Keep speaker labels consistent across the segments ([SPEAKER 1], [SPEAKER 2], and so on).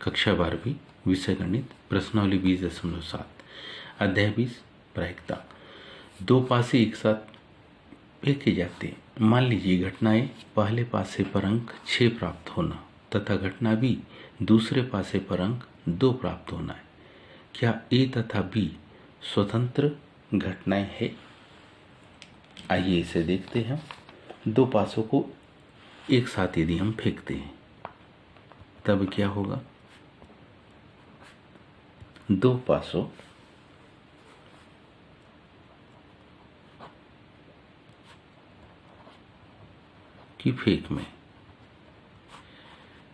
[SPEAKER 1] कक्षा 12वीं विषय गणित प्रश्नावली 20.7 अध्याय 20 प्रायिकता। दो पासे एक साथ फेंके जाते हैं। मान लीजिए घटनाएं पहले पासे पर अंक 6 प्राप्त होना तथा घटना बी दूसरे पासे पर अंक 2 प्राप्त होना है। क्या ए तथा बी स्वतंत्र घटनाएं हैं? आइए इसे देखते हैं। दो पासों को एक साथ यदि हम फेंकते हैं तब क्या होगा? दो पासों की फेंक में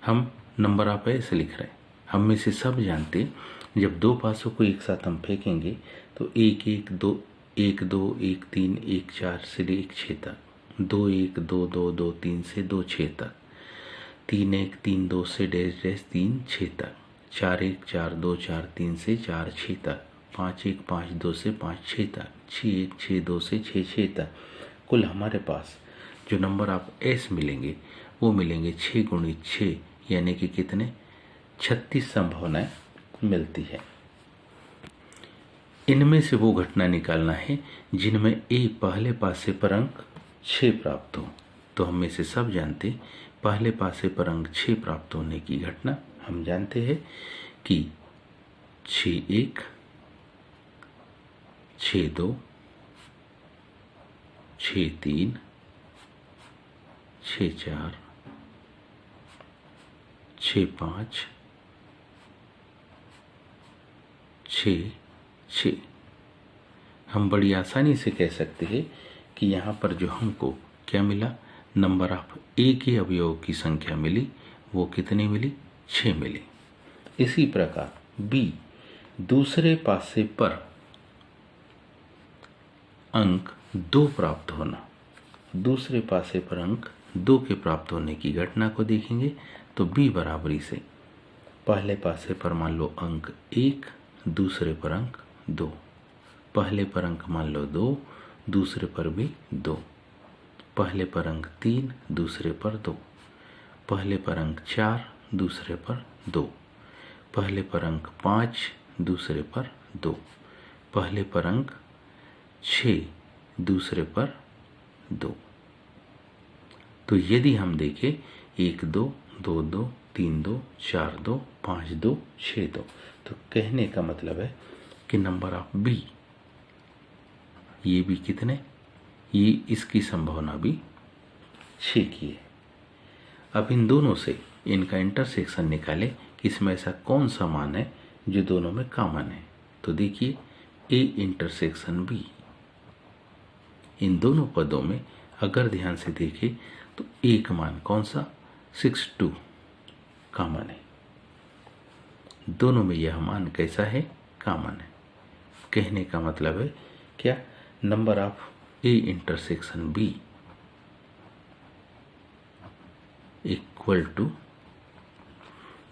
[SPEAKER 1] हम नंबर ऑफ ऐसे लिख रहे हैं। हम में से सब जानते हैं जब दो पासों को एक साथ हम फेंकेंगे तो 1 1 2 1 2 1 3 1 4 से 1 6 तक, 2 1 2 2 2 3 से 2 6 तक, 3 1 3 2 से डैश डैश 3 6 तक, 4 1 4 2 4 3 से 4 6 तक, 5 1 5 2 से 5 6 तक, 6 1 6 2 से 6 6 तक। कुल हमारे पास जो नंबर आप एस मिलेंगे वो मिलेंगे 6 गुणित 6 यानी कि कितने? 36 संभावनाएं मिलती है। इनमें से वो घटना निकालना है जिनमें ए पहले पासे पर अंक 6 प्राप्त हो। तो हम में से सब जानते पहले पासे पर अंक 6 प्राप्त होने की घटना हम जानते हैं कि 6 1 6 2 6 3 6 4 6 5 6 6। हम बड़ी आसानी से कह सकते हैं कि यहाँ पर जो हमको क्या मिला? नंबर ऑफ ए के अवयव की संख्या मिली। वो कितनी मिली? 6 मिली। इसी प्रकार बी दूसरे पासे पर अंक 2 प्राप्त होना। दूसरे पासे पर अंक 2 के प्राप्त होने की घटना को देखेंगे तो बी बराबरी से पहले पासे पर मान लो अंक 1, दूसरे पर अंक 2, पहले पर अंक मान लो 2, दूसरे पर भी 2, पहले पर अंक 3, दूसरे पर 2, पहले पर अंक 4, दूसरे पर 2, पहले पर अंक 5, दूसरे पर 2, पहले पर अंक 6, दूसरे पर 2। तो यदि हम देखें 1 2 2 2 3 2 4 2 5 2 6 2, तो कहने का मतलब है कि नंबर ऑफ बी ये भी कितने? ये इसकी संभावना भी 6 की है। अब इन दोनों से इनका इंटरसेक्शन निकाले कि इसमें ऐसा कौन सा मान है जो दोनों में कॉमन है। तो देखिए ए इंटरसेक्शन बी, इन दोनों पदों में अगर ध्यान से देखें तो एक मान कौन सा? 6 2 कॉमन है। दोनों में यह मान कैसा है? कॉमन है। कहने का मतलब है क्या? Number of A intersection B equal to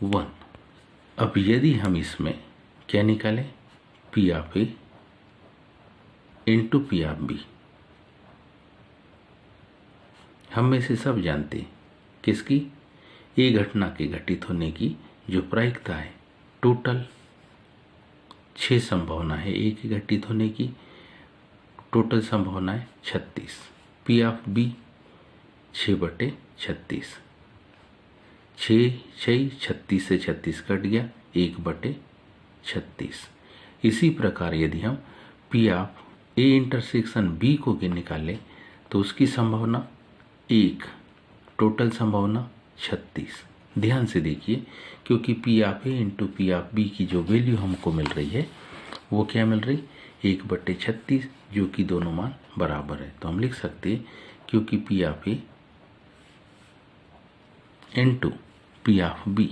[SPEAKER 1] 1। अब यदि हम इसमें क्या निकालें? P of A into P of B. हम में से सब जानते हैं किसकी? ए घटना के घटित होने की जो प्रायिकता है। टोटल 6 संभावना है ए के घटित होने की, टोटल संभावना है 36। पी ऑफ बी 6/36, 6 6 36 से 36 कट गया, 1/36। इसी प्रकार यदि हम P of A intersection B को निकालें तो उसकी संभावना 1, टोटल संभावना 36। ध्यान से देखिए क्योंकि P of A into P of B की जो वैल्यू हमको मिल रही है वो क्या मिल रही? 1/36, जो कि दोनों मान बराबर है। तो हम लिख सकते हैं क्योंकि P of A into P of B,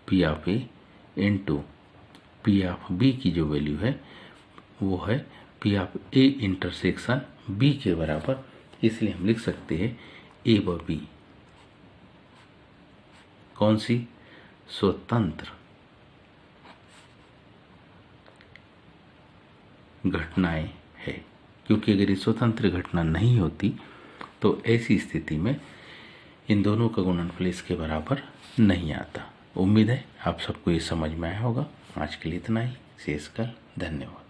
[SPEAKER 1] P of A into P of B की जो वैल्यू है वो है P of A intersection B के बराबर। इसलिए हम लिख सकते हैं ए व बी कौन सी? स्वतंत्र घटनाएं है। क्योंकि अगर ये स्वतंत्र घटना नहीं होती तो ऐसी स्थिति में इन दोनों का गुणनफल इसके बराबर नहीं आता। उम्मीद है आप सबको ये समझ में आया होगा। आज के लिए इतना ही, शेष कल। धन्यवाद।